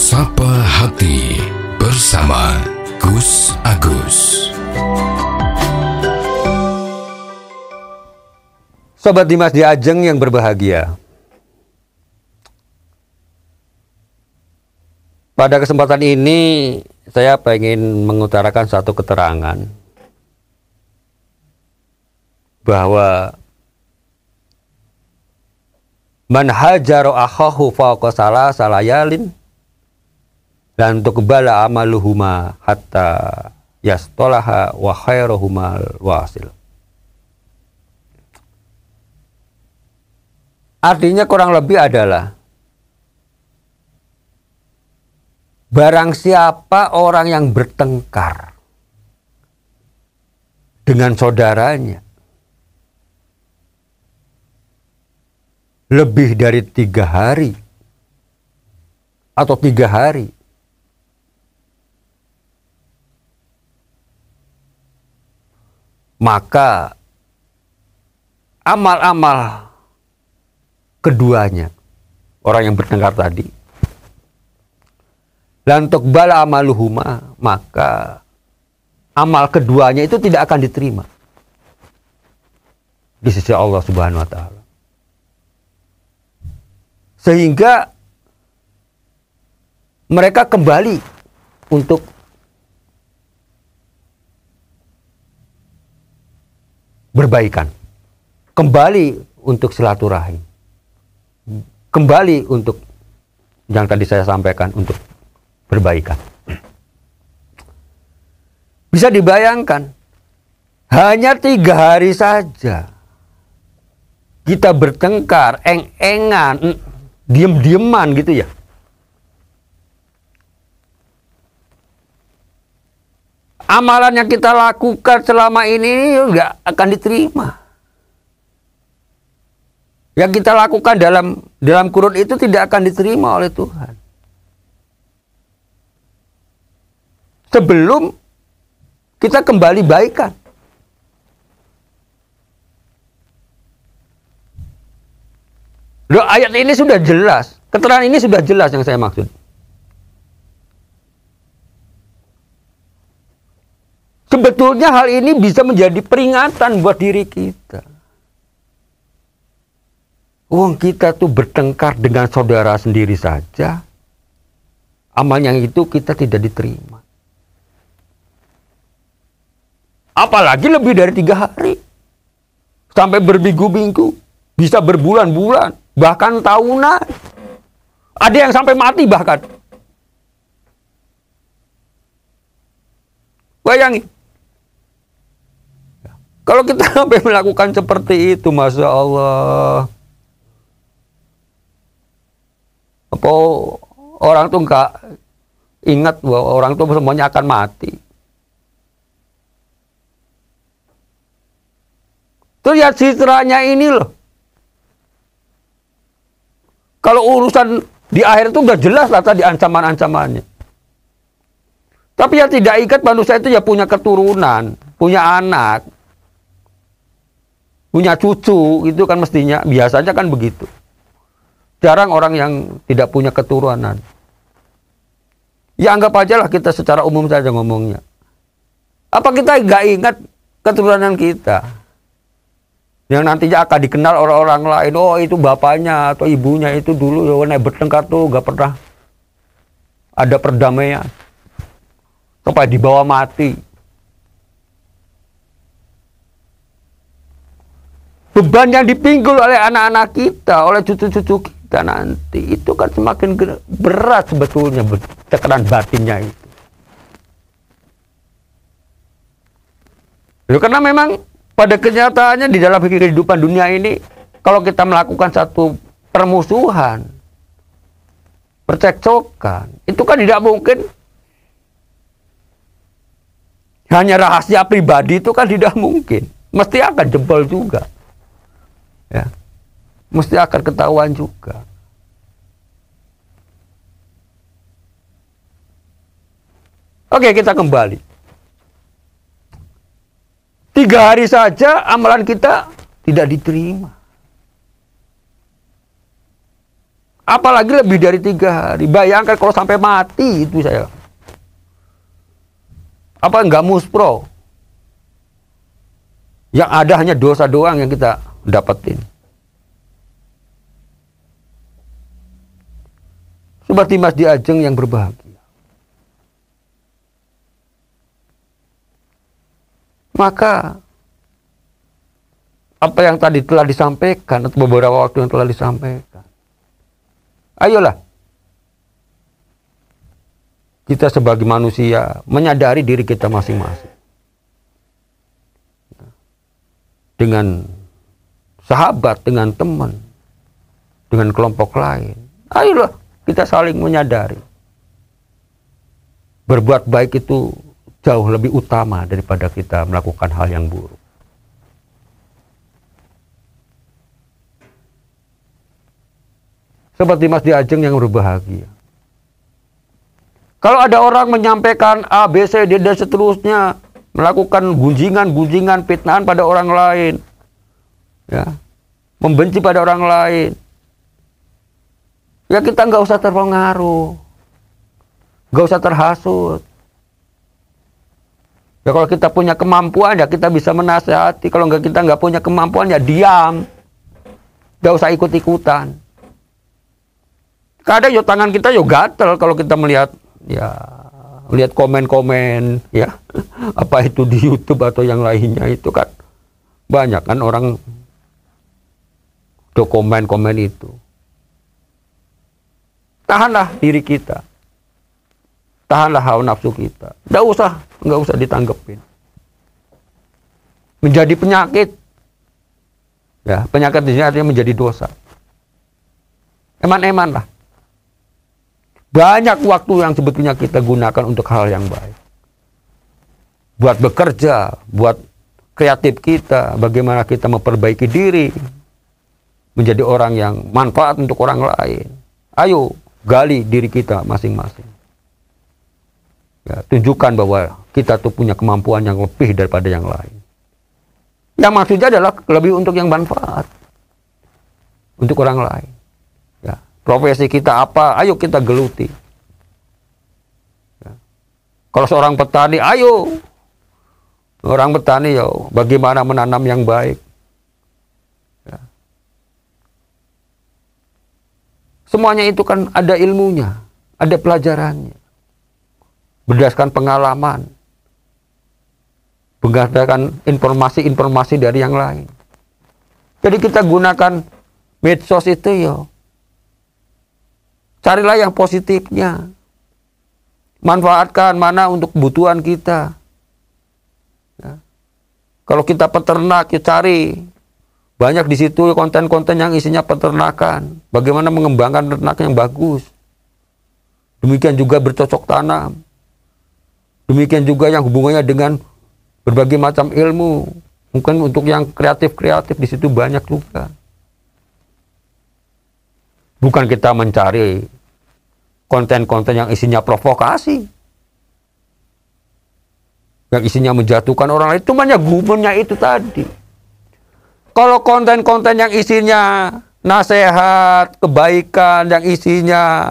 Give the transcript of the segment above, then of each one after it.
Sapa Hati bersama Gus Agus. Sobat Dimas di Ajeng yang berbahagia, pada kesempatan ini saya ingin mengutarakan satu keterangan bahwa man hajaro akhahu fawqa salayalin dan tuqbala amaluhuma hatta yastolaha wa khairuhumal wasil. Artinya kurang lebih adalah barang siapa orang yang bertengkar dengan saudaranya lebih dari 3 hari atau 3 hari, maka amal-amal keduanya, orang yang bertengkar tadi, lan tuqbala amaluhuma, maka amal keduanya itu tidak akan diterima di sisi Allah Subhanahu wa taala. Sehingga mereka kembali untuk berbaikan, kembali untuk silaturahim, kembali untuk yang tadi saya sampaikan, untuk berbaikan. Bisa dibayangkan, hanya 3 hari saja kita bertengkar, eng-engan, diem-dieman gitu ya. Amalan yang kita lakukan selama ini nggak akan diterima. Yang kita lakukan dalam kurun itu tidak akan diterima oleh Tuhan. Sebelum kita kembali baikan. Loh, ayat ini sudah jelas. Keterangan ini sudah jelas yang saya maksud. Sebetulnya hal ini bisa menjadi peringatan buat diri kita. Wong kita tuh bertengkar dengan saudara sendiri saja, amal yang itu kita tidak diterima. Apalagi lebih dari 3 hari. Sampai berminggu-minggu, bisa berbulan-bulan, bahkan tahunan. Ada yang sampai mati bahkan. Bayangin. Kalau kita sampai melakukan seperti itu, Masya Allah. Apa orang tuh nggak ingat bahwa orang tuh semuanya akan mati. Tuh lihat citranya ini loh. Kalau urusan di akhir itu udah jelas lah tadi ancaman-ancamannya. Tapi yang tidak ingat manusia itu ya punya keturunan, punya anak, punya cucu, itu kan mestinya, biasanya kan begitu. Jarang orang yang tidak punya keturunan. Ya anggap aja lah kita secara umum saja ngomongnya. Apa kita nggak ingat keturunan kita? Yang nantinya akan dikenal orang-orang lain. Oh itu bapaknya atau ibunya itu dulu ya bertengkar tuh nggak pernah ada perdamaian. Sampai dibawa mati. Beban yang dipikul oleh anak-anak kita, oleh cucu-cucu kita nanti, itu kan semakin berat sebetulnya tekanan batinnya itu. Ya, karena memang pada kenyataannya di dalam kehidupan dunia ini, kalau kita melakukan satu permusuhan, percekcokan, itu kan tidak mungkin hanya rahasia pribadi, itu kan tidak mungkin. Mesti akan jebol juga. Ya, mesti akan ketahuan juga. Oke, kita kembali. 3 hari saja amalan kita tidak diterima. Apalagi lebih dari 3 hari. Bayangkan kalau sampai mati itu saya. Apa enggak muspro? Yang ada hanya dosa doang yang kita dapetin. Seperti Mas Diajeng yang berbahagia. Maka apa yang tadi telah disampaikan atau beberapa waktu yang telah disampaikan, ayolah kita sebagai manusia menyadari diri kita masing-masing. Dengan sahabat, dengan teman, dengan kelompok lain. Ayolah kita saling menyadari. Berbuat baik itu jauh lebih utama daripada kita melakukan hal yang buruk. Seperti Mas Diajeng yang berbahagia. Kalau ada orang menyampaikan A, B, C, D, dan seterusnya, melakukan gunjingan, fitnahan pada orang lain, ya, membenci pada orang lain, ya kita nggak usah terpengaruh, nggak usah terhasut. Ya kalau kita punya kemampuan, ya kita bisa menasihati. Kalau kita nggak punya kemampuan, ya diam, nggak usah ikut-ikutan. Kadang yo tangan kita yo gatel kalau kita melihat lihat komen-komen ya apa itu di YouTube atau yang lainnya itu kan banyak kan orang do komen-komen itu. Tahanlah diri kita, tahanlah hawa nafsu kita, nggak usah ditanggepin. Menjadi penyakit, ya penyakit di sini artinya menjadi dosa. Eman-eman lah. Banyak waktu yang sebetulnya kita gunakan untuk hal yang baik. Buat bekerja, buat kreatif kita, bagaimana kita memperbaiki diri, menjadi orang yang manfaat untuk orang lain. Ayo, gali diri kita masing-masing. Ya, tunjukkan bahwa kita tuh punya kemampuan yang lebih daripada yang lain. Yang maksudnya adalah lebih untuk yang manfaat. Untuk orang lain. Profesi kita apa? Ayo kita geluti. Ya. Kalau seorang petani, ayo. Orang petani, yo, bagaimana menanam yang baik. Ya. Semuanya itu kan ada ilmunya, ada pelajarannya. Berdasarkan pengalaman. Berdasarkan informasi-informasi dari yang lain. Jadi kita gunakan medsos itu, yo. Carilah yang positifnya. Manfaatkan mana untuk kebutuhan kita. Ya. Kalau kita peternak, ya cari. Banyak di situ konten-konten yang isinya peternakan. Bagaimana mengembangkan ternak yang bagus. Demikian juga bercocok tanam. Demikian juga yang hubungannya dengan berbagai macam ilmu. Mungkin untuk yang kreatif-kreatif di situ banyak juga. Bukan kita mencari konten-konten yang isinya provokasi. Yang isinya menjatuhkan orang lain. Itu banyak gumenya itu tadi. Kalau konten-konten yang isinya nasihat, kebaikan, yang isinya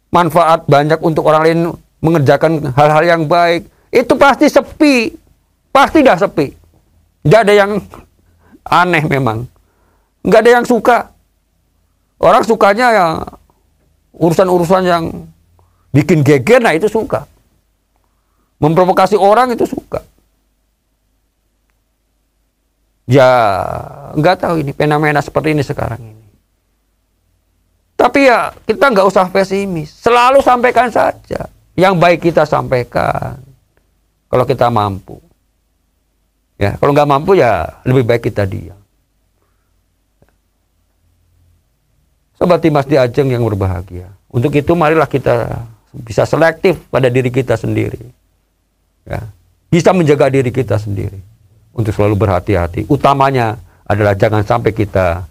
manfaat banyak untuk orang lain mengerjakan hal-hal yang baik. Itu pasti sepi. Pasti dah sepi. Tidak ada yang aneh memang. Nggak ada yang suka. Orang sukanya ya urusan-urusan yang bikin geger, nah itu suka. Memprovokasi orang itu suka. Ya nggak tahu ini fenomena seperti ini sekarang ini. Tapi ya kita nggak usah pesimis. Selalu sampaikan saja. Yang baik kita sampaikan. Kalau kita mampu. Ya kalau nggak mampu ya lebih baik kita diam. Seperti Mas Diajeng yang berbahagia. Untuk itu marilah kita bisa selektif pada diri kita sendiri. Ya. Bisa menjaga diri kita sendiri. Untuk selalu berhati-hati. Utamanya adalah jangan sampai kita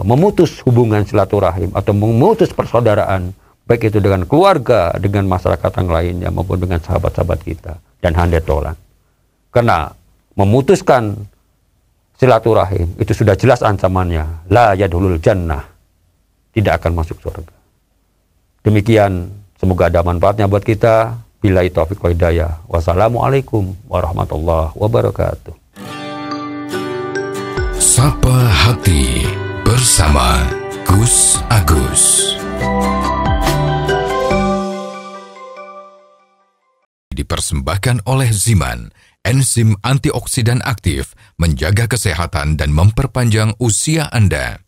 memutus hubungan silaturahim atau memutus persaudaraan. Baik itu dengan keluarga, dengan masyarakat yang lainnya maupun dengan sahabat-sahabat kita. Dan handetolan. Karena memutuskan silaturahim, itu sudah jelas ancamannya. La yadkhulul jannah. Tidak akan masuk surga. Demikian, semoga ada manfaatnya buat kita. Billahi taufiq wal hidayah. Wassalamualaikum warahmatullahi wabarakatuh. Sapa Hati bersama Gus Agus. Dipersembahkan oleh Ziman, enzim antioksidan aktif, menjaga kesehatan dan memperpanjang usia Anda.